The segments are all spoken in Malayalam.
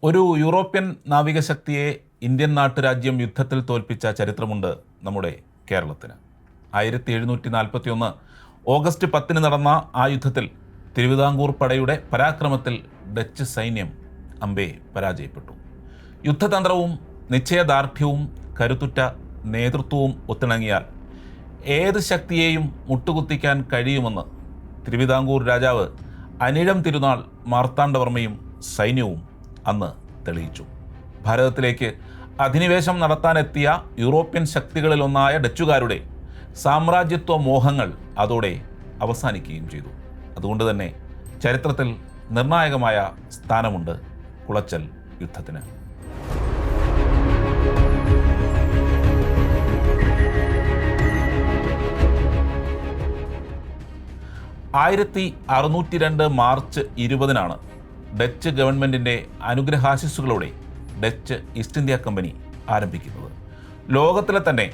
ഒരു യൂറോപ്യൻ നാവികശക്തിയെ ഇന്ത്യൻ നാട്ടുരാജ്യം യുദ്ധത്തിൽ തോൽപ്പിച്ച ചരിത്രമുണ്ട് നമ്മുടെ കേരളത്തിന്. 1741 ഓഗസ്റ്റ് 10 നടന്ന ആ യുദ്ധത്തിൽ തിരുവിതാംകൂർ പടയുടെ പരാക്രമത്തിൽ ഡച്ച് സൈന്യം അമ്പേ പരാജയപ്പെട്ടു. യുദ്ധതന്ത്രവും നിശ്ചയദാർഢ്യവും കരുത്തുറ്റ നേതൃത്വവും ഒത്തിണങ്ങിയാൽ ഏത് ശക്തിയെയും മുട്ടുകുത്തിക്കാൻ കഴിയുമെന്ന് തിരുവിതാംകൂർ രാജാവ് അനിഴം തിരുനാൾ മാർത്താണ്ഡവർമ്മയും സൈന്യവും അന്ന് തെളിയിച്ചു. ഭാരതത്തിലേക്ക് അധിനിവേശം നടത്താനെത്തിയ യൂറോപ്യൻ ശക്തികളിലൊന്നായ ഡച്ചുകാരുടെ സാമ്രാജ്യത്വ മോഹങ്ങൾ അതോടെ അവസാനിക്കുകയും ചെയ്തു. അതുകൊണ്ട് തന്നെ ചരിത്രത്തിൽ നിർണായകമായ സ്ഥാനമുണ്ട് കുളച്ചൽ യുദ്ധത്തിന്. 1602 മാർച്ച് 20 ഡച്ച് ഗവൺമെൻറ്റിൻ്റെ അനുഗ്രഹാശിസ്സുകളോടെ ഡച്ച് ഈസ്റ്റ് ഇന്ത്യ കമ്പനി ആരംഭിക്കുന്നത്. ലോകത്തിലെ തന്നെ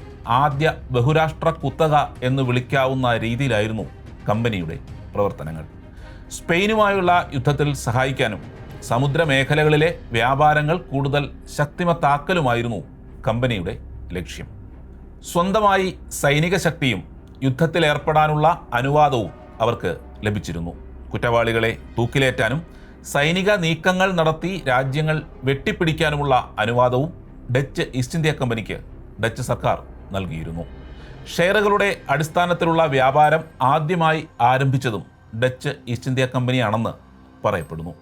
ആദ്യ ബഹുരാഷ്ട്ര കുത്തക എന്ന് വിളിക്കാവുന്ന രീതിയിലായിരുന്നു കമ്പനിയുടെ പ്രവർത്തനങ്ങൾ. സ്പെയിനുമായുള്ള യുദ്ധത്തിൽ സഹായിക്കാനും സമുദ്രമേഖലകളിലെ വ്യാപാരങ്ങൾ കൂടുതൽ ശക്തിമത്താക്കലുമായിരുന്നു കമ്പനിയുടെ ലക്ഷ്യം. സ്വന്തമായി സൈനിക ശക്തിയും യുദ്ധത്തിലേർപ്പെടാനുള്ള അനുവാദവും അവർക്ക് ലഭിച്ചിരുന്നു. കുറ്റവാളികളെ തൂക്കിലേറ്റാനും സൈനിക നീക്കങ്ങൾ നടത്തി രാജ്യങ്ങൾ വെട്ടിപ്പിടിക്കാനുമുള്ള അനുവാദവും ഡച്ച് ഈസ്റ്റ് ഇന്ത്യ കമ്പനിക്ക് ഡച്ച് സർക്കാർ നൽകിയിരുന്നു. ഷെയറുകളുടെ അടിസ്ഥാനത്തിലുള്ള വ്യാപാരം ആദ്യമായി ആരംഭിച്ചതും ഡച്ച് ഈസ്റ്റ് ഇന്ത്യ കമ്പനിയാണെന്ന് പറയപ്പെടുന്നു.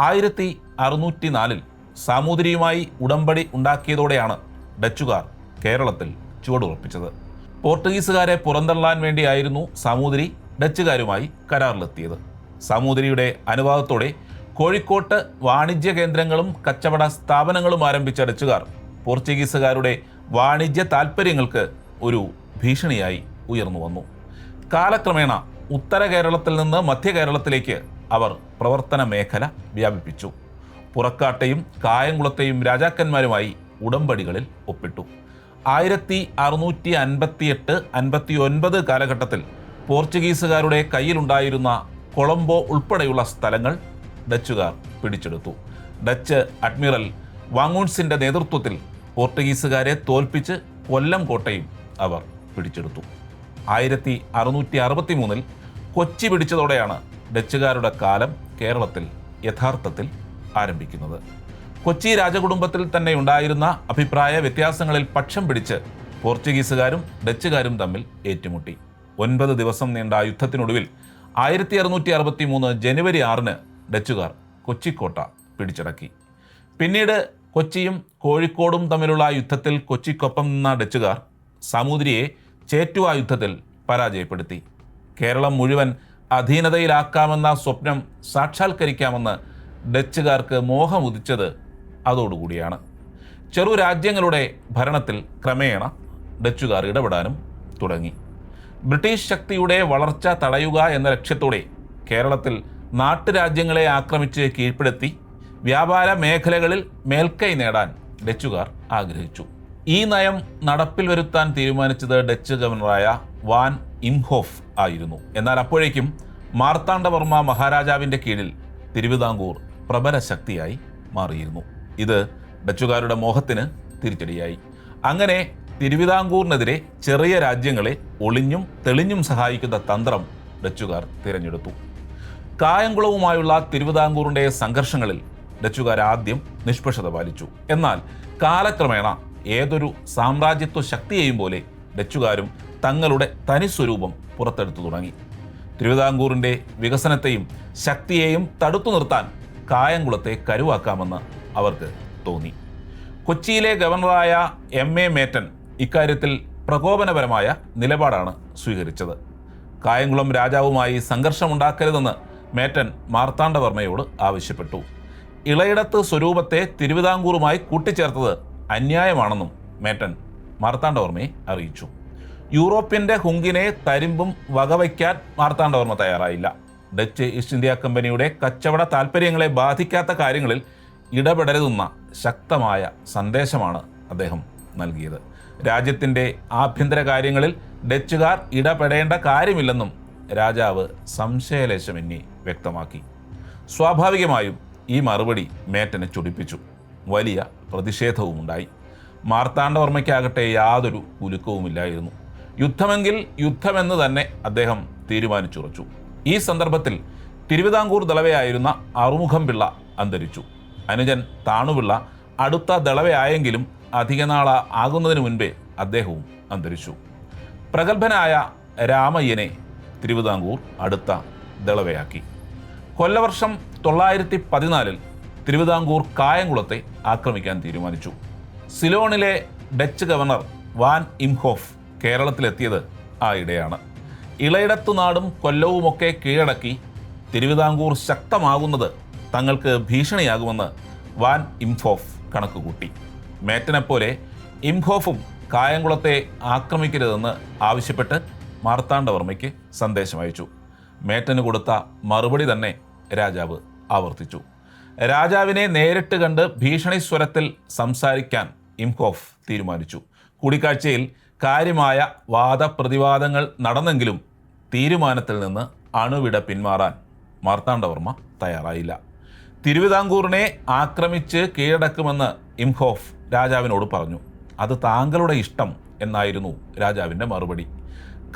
1604 സാമൂതിരിയുമായി ഉടമ്പടി ഉണ്ടാക്കിയതോടെയാണ് ഡച്ചുകാർ കേരളത്തിൽ ചുവടുറപ്പിച്ചത്. പോർട്ടുഗീസുകാരെ പുറന്തള്ളാൻ വേണ്ടിയായിരുന്നു സാമൂതിരി ഡച്ചുകാരുമായി കരാറിലെത്തിയത്. സാമൂതിരിയുടെ അനുവാദത്തോടെ കോഴിക്കോട്ട് വാണിജ്യ കേന്ദ്രങ്ങളും കച്ചവട സ്ഥാപനങ്ങളും ആരംഭിച്ച ഡച്ചുകാർ പോർച്ചുഗീസുകാരുടെ വാണിജ്യ താൽപ്പര്യങ്ങൾക്ക് ഒരു ഭീഷണിയായി ഉയർന്നു വന്നു. കാലക്രമേണ ഉത്തര കേരളത്തിൽ നിന്ന് മധ്യ കേരളത്തിലേക്ക് അവർ പ്രവർത്തന മേഖല വ്യാപിപ്പിച്ചു. പുറക്കാട്ടെയും കായംകുളത്തെയും രാജാക്കന്മാരുമായി ഉടമ്പടികളിൽ ഒപ്പിട്ടു. 1658-59 കാലഘട്ടത്തിൽ പോർച്ചുഗീസുകാരുടെ കയ്യിലുണ്ടായിരുന്ന കൊളംബോ ഉൾപ്പെടെയുള്ള സ്ഥലങ്ങൾ ഡച്ചുകാർ പിടിച്ചെടുത്തു. ഡച്ച് അഡ്മിറൽ വാങ്ങൂൺസിൻ്റെ നേതൃത്വത്തിൽ പോർട്ടുഗീസുകാരെ തോൽപ്പിച്ച് കൊല്ലം കോട്ടയും അവർ പിടിച്ചെടുത്തു. 1663 കൊച്ചി പിടിച്ചതോടെയാണ് ഡച്ചുകാരുടെ കാലം കേരളത്തിൽ യഥാർത്ഥത്തിൽ ആരംഭിക്കുന്നത്. കൊച്ചി രാജകുടുംബത്തിൽ തന്നെ ഉണ്ടായിരുന്ന അഭിപ്രായ വ്യത്യാസങ്ങളിൽ പക്ഷം പിടിച്ച് പോർച്ചുഗീസുകാരും ഡച്ചുകാരും തമ്മിൽ ഏറ്റുമുട്ടി. 9 ദിവസം നീണ്ട യുദ്ധത്തിനൊടുവിൽ 1663 ജനുവരി 6 ഡച്ചുകാർ കൊച്ചിക്കോട്ട പിടിച്ചടക്കി. പിന്നീട് കൊച്ചിയും കോഴിക്കോടും തമ്മിലുള്ള യുദ്ധത്തിൽ കൊച്ചിക്കൊപ്പം നിന്ന ഡച്ചുകാർ സാമൂതിരിയെ ചേറ്റുവ യുദ്ധത്തിൽ പരാജയപ്പെടുത്തി. കേരളം മുഴുവൻ അധീനതയിലാക്കാമെന്ന സ്വപ്നം സാക്ഷാത്കരിക്കാമെന്ന് ഡച്ചുകാർക്ക് മോഹമുദിച്ചത് അതോടുകൂടിയാണ്. ചെറു രാജ്യങ്ങളുടെ ഭരണത്തിൽ ക്രമേണ ഡച്ചുകാർ ഇടപെടാനും തുടങ്ങി. ബ്രിട്ടീഷ് ശക്തിയുടെ വളർച്ച തടയുക എന്ന ലക്ഷ്യത്തോടെ കേരളത്തിൽ നാട്ടുരാജ്യങ്ങളെ ആക്രമിച്ച് കീഴ്പ്പെടുത്തി വ്യാപാര മേഖലകളിൽ മേൽക്കൈ നേടാൻ ഡച്ചുകാർ ആഗ്രഹിച്ചു. ഈ നയം നടപ്പിൽ വരുത്താൻ തീരുമാനിച്ചത് ഡച്ച് ഗവർണറായ വാൻ ഇംഹോഫ് ആയിരുന്നു. എന്നാൽ അപ്പോഴേക്കും മാർത്താണ്ഡവർമ്മ മഹാരാജാവിൻ്റെ കീഴിൽ തിരുവിതാംകൂർ പ്രബല ശക്തിയായി മാറിയിരുന്നു. ഇത് ഡച്ചുകാരുടെ മോഹത്തിന് തിരിച്ചടിയായി. അങ്ങനെ തിരുവിതാംകൂറിനെതിരെ ചെറിയ രാജ്യങ്ങളെ ഒളിഞ്ഞും തെളിഞ്ഞും സഹായിക്കുന്ന തന്ത്രം ഡച്ചുകാർ തിരഞ്ഞെടുത്തു. കായംകുളവുമായുള്ള തിരുവിതാംകൂറിൻ്റെ സംഘർഷങ്ങളിൽ ഡച്ചുകാർ ആദ്യം നിഷ്പക്ഷത പാലിച്ചു. എന്നാൽ കാലക്രമേണ ഏതൊരു സാമ്രാജ്യത്വ ശക്തിയെയും പോലെ ഡച്ചുകാരും തങ്ങളുടെ തനിസ്വരൂപം പുറത്തെടുത്തു തുടങ്ങി. തിരുവിതാംകൂറിൻ്റെ വികസനത്തെയും ശക്തിയെയും തടുത്തു നിർത്താൻ കായംകുളത്തെ കരുവാക്കാമെന്ന് അവർക്ക് തോന്നി. കൊച്ചിയിലെ ഗവർണറായ M.A. മേറ്റൻ ഇക്കാര്യത്തിൽ പ്രകോപനപരമായ നിലപാടാണ് സ്വീകരിച്ചത്. കായംകുളം രാജാവുമായി സംഘർഷമുണ്ടാക്കരുതെന്ന് മേറ്റൻ മാർത്താണ്ഡവർമ്മയോട് ആവശ്യപ്പെട്ടു. ഇളയിടത്ത് സ്വരൂപത്തെ തിരുവിതാംകൂറുമായി കൂട്ടിച്ചേർത്തത് അന്യായമാണെന്നും മേറ്റൻ മാർത്താണ്ഡവർമ്മയെ അറിയിച്ചു. യൂറോപ്യൻ്റെ ഹുങ്കിനെ തരിമ്പും വകവയ്ക്കാൻ മാർത്താണ്ഡവർമ്മ തയ്യാറായില്ല. ഡച്ച് ഈസ്റ്റ് ഇന്ത്യ കമ്പനിയുടെ കച്ചവട താൽപ്പര്യങ്ങളെ ബാധിക്കാത്ത കാര്യങ്ങളിൽ ഇടപെടരുതെന്ന ശക്തമായ സന്ദേശമാണ് അദ്ദേഹം നൽകിയത്. രാജ്യത്തിൻ്റെ ആഭ്യന്തര കാര്യങ്ങളിൽ ഡച്ചുകാർ ഇടപെടേണ്ട കാര്യമില്ലെന്നും രാജാവ് സംശയലേശമെന്നി വ്യക്തമാക്കി. സ്വാഭാവികമായും ഈ മറുപടി മേറ്റനെ ചൊടിപ്പിച്ചു. വലിയ പ്രതിഷേധവുമുണ്ടായി. മാർത്താണ്ഡവർമ്മയ്ക്കാകട്ടെ യാതൊരു കുലുക്കവുമില്ലായിരുന്നു. യുദ്ധമെങ്കിൽ യുദ്ധമെന്ന് തന്നെ അദ്ദേഹം തീരുമാനിച്ചുറച്ചു. ഈ സന്ദർഭത്തിൽ തിരുവിതാംകൂർ ദളവയായിരുന്ന അറുമുഖം പിള്ള അന്തരിച്ചു. അനുജൻ താണുപിള്ള അടുത്ത ദളവയായെങ്കിലും അധികനാൾ ആകുന്നതിന് മുൻപേ അദ്ദേഹവും അന്തരിച്ചു. പ്രഗത്ഭനായ രാമയ്യനെ തിരുവിതാംകൂർ അടുത്ത ദളവയാക്കി. കൊല്ലവർഷം 914 തിരുവിതാംകൂർ കായംകുളത്തെ ആക്രമിക്കാൻ തീരുമാനിച്ചു. സിലോണിലെ ഡച്ച് ഗവർണർ വാൻ ഇംഹോഫ് കേരളത്തിലെത്തിയത് ആയിടെയാണ്. ഇളയിടത്തുനാടും കൊല്ലവുമൊക്കെ കീഴടക്കി തിരുവിതാംകൂർ ശക്തമാകുന്നത് തങ്ങൾക്ക് ഭീഷണിയാകുമെന്ന് വാൻ ഇംഹോഫ് കണക്കുകൂട്ടി. മേറ്റനെപ്പോലെ ഇംഹോഫും കായംകുളത്തെ ആക്രമിക്കരുതെന്ന് ആവശ്യപ്പെട്ട് മാർത്താണ്ഡവർമ്മയ്ക്ക് സന്ദേശമയച്ചു. മേറ്റന് കൊടുത്ത മറുപടി തന്നെ രാജാവ് ആവർത്തിച്ചു. രാജാവിനെ നേരിട്ട് കണ്ട് ഭീഷണി സ്വരത്തിൽ സംസാരിക്കാൻ ഇംഹോഫ് തീരുമാനിച്ചു. കൂടിക്കാഴ്ചയിൽ കാര്യമായ വാദപ്രതിവാദങ്ങൾ നടന്നെങ്കിലും തീരുമാനത്തിൽ നിന്ന് അണുവിട പിന്മാറാൻ മാർത്താണ്ഡവർമ്മ തയ്യാറായില്ല. തിരുവിതാംകൂറിനെ ആക്രമിച്ച് കീഴടക്കുമെന്ന് ഇംഹോഫ് രാജാവിനോട് പറഞ്ഞു. അത് താങ്കളുടെ ഇഷ്ടം എന്നായിരുന്നു രാജാവിൻ്റെ മറുപടി.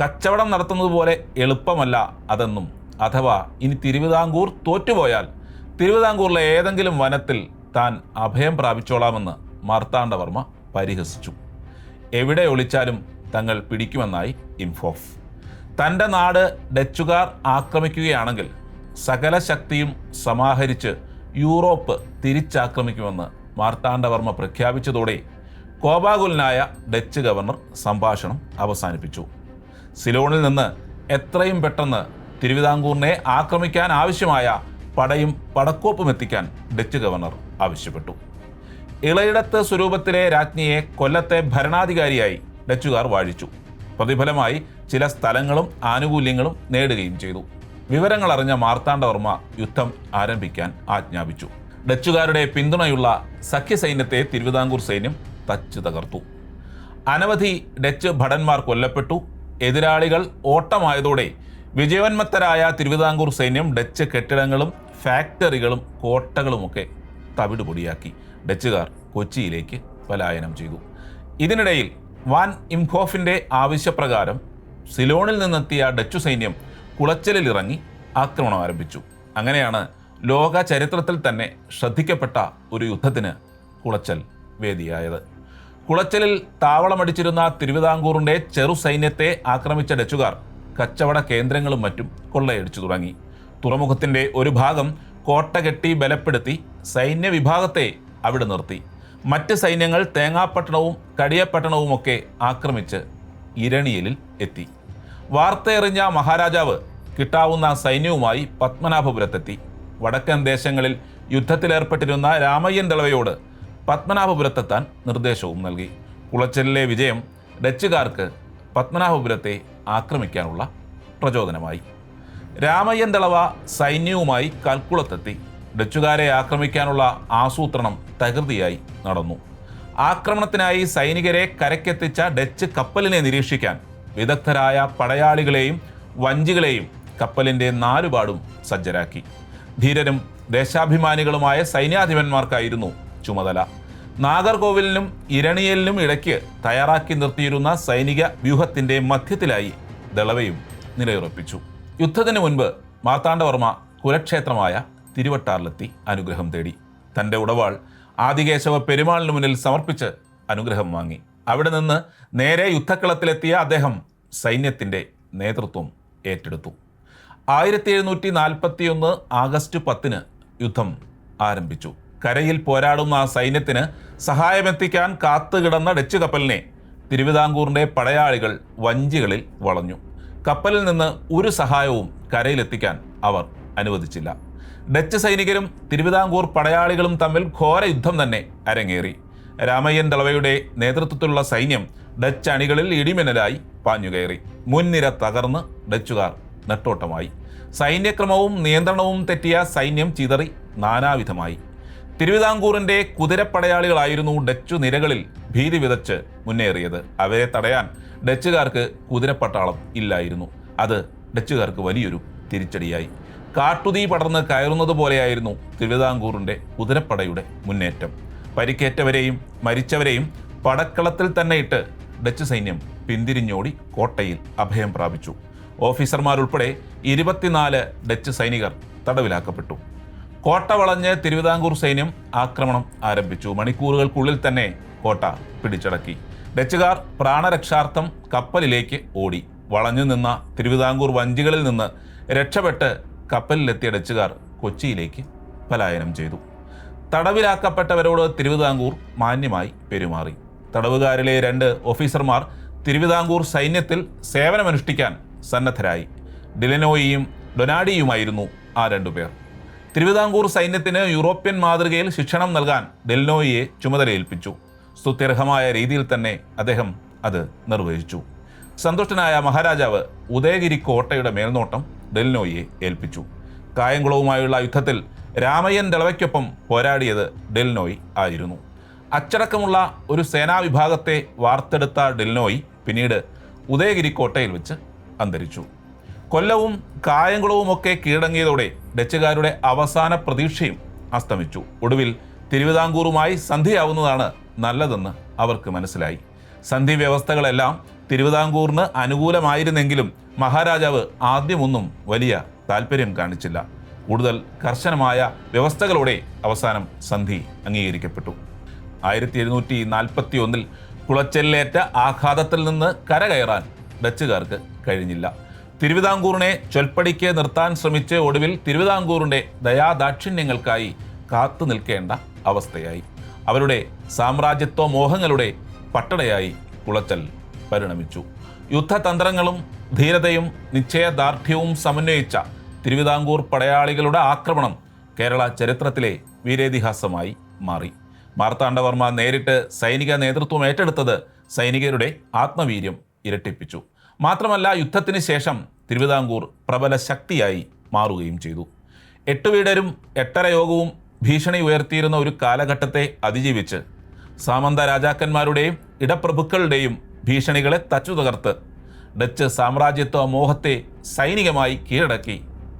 കച്ചവടം നടത്തുന്നത് പോലെ എളുപ്പമല്ല അതെന്നും, അഥവാ ഇനി തിരുവിതാംകൂർ തോറ്റുപോയാൽ തിരുവിതാംകൂറിലെ ഏതെങ്കിലും വനത്തിൽ താൻ അഭയം പ്രാപിച്ചോളാമെന്ന് മാർത്താണ്ഡവർമ്മ പരിഹസിച്ചു. എവിടെ ഒളിച്ചാലും തങ്ങൾ പിടിക്കുമെന്നായി ഇംഹോഫ്. തൻ്റെ നാട് ഡച്ചുകാർ ആക്രമിക്കുകയാണെങ്കിൽ സകല ശക്തിയും സമാഹരിച്ച് യൂറോപ്പ് തിരിച്ചാക്രമിക്കുമെന്ന് മാർത്താണ്ഡവർമ്മ പ്രഖ്യാപിച്ചതോടെ കോപാകുലനായ ഡച്ച് ഗവർണർ സംഭാഷണം അവസാനിപ്പിച്ചു. സിലോണിൽ നിന്ന് എത്രയും പെട്ടെന്ന് തിരുവിതാംകൂറിനെ ആക്രമിക്കാൻ ആവശ്യമായ പടയും പടക്കോപ്പും എത്തിക്കാൻ ഡച്ച് ഗവർണർ ആവശ്യപ്പെട്ടു. ഇളയിടത്ത് സ്വരൂപത്തിലെ രാജ്ഞിയെ കൊല്ലത്തെ ഭരണാധികാരിയായി ഡച്ചുകാർ വാഴിച്ചു. പ്രതിഫലമായി ചില സ്ഥലങ്ങളും ആനുകൂല്യങ്ങളും നേടുകയും ചെയ്തു. വിവരങ്ങൾ അറിഞ്ഞ മാർത്താണ്ഡവർമ്മ യുദ്ധം ആരംഭിക്കാൻ ആജ്ഞാപിച്ചു. ഡച്ചുകാരുടെ പിന്തുണയുള്ള സഖ്യസൈന്യത്തെ തിരുവിതാംകൂർ സൈന്യം തച്ചു തകർത്തു. അനവധി ഡച്ച് ഭടന്മാർ കൊല്ലപ്പെട്ടു. എതിരാളികൾ ഓട്ടമായതോടെ വിജയോന്മത്തരായ തിരുവിതാംകൂർ സൈന്യം ഡച്ച് കെട്ടിടങ്ങളും ഫാക്ടറികളും കോട്ടകളുമൊക്കെ തവിടുപൊടിയാക്കി. ഡച്ചുകാർ കൊച്ചിയിലേക്ക് പലായനം ചെയ്തു. ഇതിനിടയിൽ വാൻ ഇംഹോഫിൻ്റെ ആവശ്യപ്രകാരം സിലോണിൽ നിന്നെത്തിയ ഡച്ചു സൈന്യം കുളച്ചലിൽ ഇറങ്ങി ആക്രമണം ആരംഭിച്ചു. അങ്ങനെയാണ് ലോക ചരിത്രത്തിൽ തന്നെ ശ്രദ്ധിക്കപ്പെട്ട ഒരു യുദ്ധത്തിന് കുളച്ചൽ വേദിയായത്. കുളച്ചലിൽ താവളമടിച്ചിരുന്ന തിരുവിതാംകൂറിൻ്റെ ചെറു സൈന്യത്തെ ആക്രമിച്ച ഡച്ചുകാർ കച്ചവട കേന്ദ്രങ്ങളും മറ്റും കൊള്ളയടിച്ചു തുടങ്ങി. തുറമുഖത്തിൻ്റെ ഒരു ഭാഗം കോട്ട കെട്ടി ബലപ്പെടുത്തി സൈന്യവിഭാഗത്തെ അവിടെ നിർത്തി. മറ്റ് സൈന്യങ്ങൾ തേങ്ങാപ്പട്ടണവും കടിയപ്പട്ടണവുമൊക്കെ ആക്രമിച്ച് ഇരണിയലിൽ എത്തി. വാർത്തയെറിഞ്ഞ മഹാരാജാവ് കിട്ടാവുന്ന സൈന്യവുമായി പത്മനാഭപുരത്തെത്തി. വടക്കൻ ദേശങ്ങളിൽ യുദ്ധത്തിലേർപ്പെട്ടിരുന്ന രാമയ്യൻ ദളവയോട് പത്മനാഭപുരത്തെത്താൻ നിർദ്ദേശവും നൽകി. കുളച്ചലിലെ വിജയം ഡച്ചുകാർക്ക് പത്മനാഭപുരത്തെ ആക്രമിക്കാനുള്ള പ്രചോദനമായി. രാമയ്യൻ ദളവ സൈന്യവുമായി കൽക്കുളത്തെത്തി. ഡച്ചുകാരെ ആക്രമിക്കാനുള്ള ആസൂത്രണം തകൃതിയായി നടന്നു. ആക്രമണത്തിനായി സൈനികരെ കരയ്ക്കെത്തിച്ച ഡച്ച് കപ്പലിനെ നിരീക്ഷിക്കാൻ വിദഗ്ധരായ പടയാളികളെയും വഞ്ചികളെയും കപ്പലിൻ്റെ നാലുപാടും സജ്ജരാക്കി. ധീരരും ദേശാഭിമാനികളുമായ സൈന്യാധിപന്മാർക്കായിരുന്നു ചുമതല. നാഗർകോവിലിനും ഇരണിയലിനും ഇടയ്ക്ക് തയ്യാറാക്കി നിർത്തിയിരുന്ന സൈനിക വ്യൂഹത്തിൻ്റെ മധ്യത്തിലായി ദളവയും നിലയുറപ്പിച്ചു. യുദ്ധത്തിന് മുൻപ് മാർത്താണ്ഡവർമ്മ കുലക്ഷേത്രമായ തിരുവട്ടാറിലെത്തി അനുഗ്രഹം തേടി. തൻ്റെ ഉടവാൾ ആദികേശവ പെരുമാളിന് മുന്നിൽ സമർപ്പിച്ച് അനുഗ്രഹം വാങ്ങി. അവിടെ നിന്ന് നേരെ യുദ്ധക്കളത്തിലെത്തിയ അദ്ദേഹം സൈന്യത്തിൻ്റെ നേതൃത്വം ഏറ്റെടുത്തു. 1741 ആഗസ്റ്റ് 10 യുദ്ധം ആരംഭിച്ചു. കരയിൽ പോരാടുന്ന സൈന്യത്തിന് സഹായമെത്തിക്കാൻ കാത്തുകിടന്ന ഡച്ച് കപ്പലിനെ തിരുവിതാംകൂറിൻ്റെ പടയാളികൾ വഞ്ചികളിൽ വളഞ്ഞു. കപ്പലിൽ നിന്ന് ഒരു സഹായവും കരയിലെത്തിക്കാൻ അവർ അനുവദിച്ചില്ല. ഡച്ച് സൈനികരും തിരുവിതാംകൂർ പടയാളികളും തമ്മിൽ ഘോര യുദ്ധം തന്നെ അരങ്ങേറി. രാമയ്യൻ ദളവയുടെ നേതൃത്വത്തിലുള്ള സൈന്യം ഡച്ച് അണികളിൽ ഇടിമിന്നലായി പാഞ്ഞുകയറി. മുൻനിര തകർന്ന് ഡച്ചുകാർ നെട്ടോട്ടമായി. സൈന്യക്രമവും നിയന്ത്രണവും തെറ്റിയ സൈന്യം ചിതറി നാനാവിധമായി. തിരുവിതാംകൂറിൻ്റെ കുതിരപ്പടയാളികളായിരുന്നു ഡച്ചു നിരകളിൽ ഭീതി വിതച്ച് മുന്നേറിയത്. അവരെ തടയാൻ ഡച്ചുകാർക്ക് കുതിരപ്പട്ടാളം ഇല്ലായിരുന്നു. അത് ഡച്ചുകാർക്ക് വലിയൊരു തിരിച്ചടിയായി. കാട്ടുതീ പടർന്ന് കയറുന്നത് പോലെയായിരുന്നു തിരുവിതാംകൂറിൻ്റെ കുതിരപ്പടയുടെ മുന്നേറ്റം. പരിക്കേറ്റവരെയും മരിച്ചവരെയും പടക്കളത്തിൽ തന്നെ ഇട്ട് ഡച്ച് സൈന്യം പിന്തിരിഞ്ഞോടി കോട്ടയിൽ അഭയം പ്രാപിച്ചു. ഓഫീസർമാരുൾപ്പെടെ 24 ഡച്ച് സൈനികർ തടവിലാക്കപ്പെട്ടു. കോട്ട വളഞ്ഞ് തിരുവിതാംകൂർ സൈന്യം ആക്രമണം ആരംഭിച്ചു. മണിക്കൂറുകൾക്കുള്ളിൽ തന്നെ കോട്ട പിടിച്ചടക്കി. ഡച്ചുകാർ പ്രാണരക്ഷാർത്ഥം കപ്പലിലേക്ക് ഓടി. വളഞ്ഞു നിന്ന തിരുവിതാംകൂർ വഞ്ചികളിൽ നിന്ന് രക്ഷപ്പെട്ട് കപ്പലിലെത്തിയ ഡച്ചുകാർ കൊച്ചിയിലേക്ക് പലായനം ചെയ്തു. തടവിലാക്കപ്പെട്ടവരോട് തിരുവിതാംകൂർ മാന്യമായി പെരുമാറി. തടവുകാരിലെ 2 ഓഫീസർമാർ തിരുവിതാംകൂർ സൈന്യത്തിൽ സേവനമനുഷ്ഠിക്കാൻ സന്നദ്ധരായി. ഡിലനോയിയും ഡൊനാഡിയുമായിരുന്നു ആ 2 പേർ. തിരുവിതാംകൂർ സൈന്യത്തിന് യൂറോപ്യൻ മാതൃകയിൽ ശിക്ഷണം നൽകാൻ ഡെൽനോയിയെ ചുമതലയേൽപ്പിച്ചു. സ്തുത്യർഹമായ രീതിയിൽ തന്നെ അദ്ദേഹം അത് നിർവഹിച്ചു. സന്തുഷ്ടനായ മഹാരാജാവ് ഉദയഗിരി കോട്ടയുടെ മേൽനോട്ടം ഡെൽനോയിയെ ഏൽപ്പിച്ചു. കായംകുളവുമായുള്ള യുദ്ധത്തിൽ രാമയ്യൻ ദളവയ്ക്കൊപ്പം പോരാടിയത് ഡെൽനോയി ആയിരുന്നു. അച്ചടക്കമുള്ള ഒരു സേനാവിഭാഗത്തെ വാർത്തെടുത്ത ഡെൽനോയി പിന്നീട് ഉദയഗിരി കോട്ടയിൽ വെച്ച് അന്തരിച്ചു. കൊല്ലവും കായംകുളവുമൊക്കെ കീഴടങ്ങിയതോടെ ഡച്ചുകാരുടെ അവസാന പ്രതീക്ഷയും അസ്തമിച്ചു. ഒടുവിൽ തിരുവിതാംകൂറുമായി സന്ധിയാവുന്നതാണ് നല്ലതെന്ന് അവർക്ക് മനസ്സിലായി. സന്ധി വ്യവസ്ഥകളെല്ലാം തിരുവിതാംകൂറിന് അനുകൂലമായിരുന്നെങ്കിലും മഹാരാജാവ് ആദ്യമൊന്നും വലിയ താല്പര്യം കാണിച്ചില്ല. കൂടുതൽ കർശനമായ വ്യവസ്ഥകളോടെ അവസാനം സന്ധി അംഗീകരിക്കപ്പെട്ടു. 1741 കുളച്ചലിലേറ്റ ആഘാതത്തിൽ നിന്ന് കരകയറാൻ ഡച്ചുകാർക്ക് കഴിഞ്ഞില്ല. തിരുവിതാംകൂറിനെ ചൊൽപ്പടിക്ക് നിർത്താൻ ശ്രമിച്ച് ഒടുവിൽ തിരുവിതാംകൂറിൻ്റെ ദയാദാക്ഷിണ്യങ്ങൾക്കായി കാത്തു നിൽക്കേണ്ട അവസ്ഥയായി. അവരുടെ സാമ്രാജ്യത്വ മോഹങ്ങളുടെ പട്ടടയായി കുളച്ചൽ പരിണമിച്ചു. യുദ്ധതന്ത്രങ്ങളും ധീരതയും നിശ്ചയദാർഢ്യവും സമന്വയിച്ച തിരുവിതാംകൂർ പടയാളികളുടെ ആക്രമണം കേരള ചരിത്രത്തിലെ വീരേതിഹാസമായി മാറി. മാർത്താണ്ഡവർമ്മ നേരിട്ട് സൈനിക നേതൃത്വം ഏറ്റെടുത്തത് സൈനികരുടെ ആത്മവീര്യം ഇരട്ടിപ്പിച്ചു. മാത്രമല്ല, യുദ്ധത്തിന് ശേഷം തിരുവിതാംകൂർ പ്രബല ശക്തിയായി മാറുകയും ചെയ്തു. 8 വീടരും 8 യോഗവും ഭീഷണി ഉയർത്തിയിരുന്ന ഒരു കാലഘട്ടത്തെ അതിജീവിച്ച് സാമന്ത രാജാക്കന്മാരുടെയും ഇടപ്രഭുക്കളുടെയും ഭീഷണികളെ തച്ചു തകർത്ത് ഡച്ച് സാമ്രാജ്യത്വ മോഹത്തെ സൈനികമായി കീഴടക്കി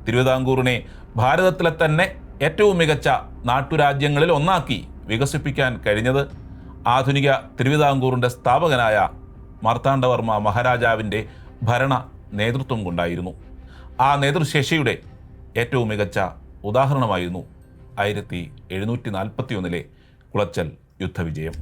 തിരുവിതാംകൂറിനെ ഭാരതത്തിലെ തന്നെ ഏറ്റവും മികച്ച നാട്ടുരാജ്യങ്ങളിൽ ഒന്നാക്കി വികസിപ്പിക്കാൻ കഴിഞ്ഞത് ആധുനിക തിരുവിതാംകൂറിൻ്റെ സ്ഥാപകനായ മാർത്താണ്ഡവർമ്മ മഹാരാജാവിൻ്റെ ഭരണ നേതൃത്വം കൊണ്ടായിരുന്നു. ആ നേതൃശേഷിയുടെ ഏറ്റവും മികച്ച ഉദാഹരണമായിരുന്നു 1741 കുളച്ചൽ യുദ്ധവിജയം.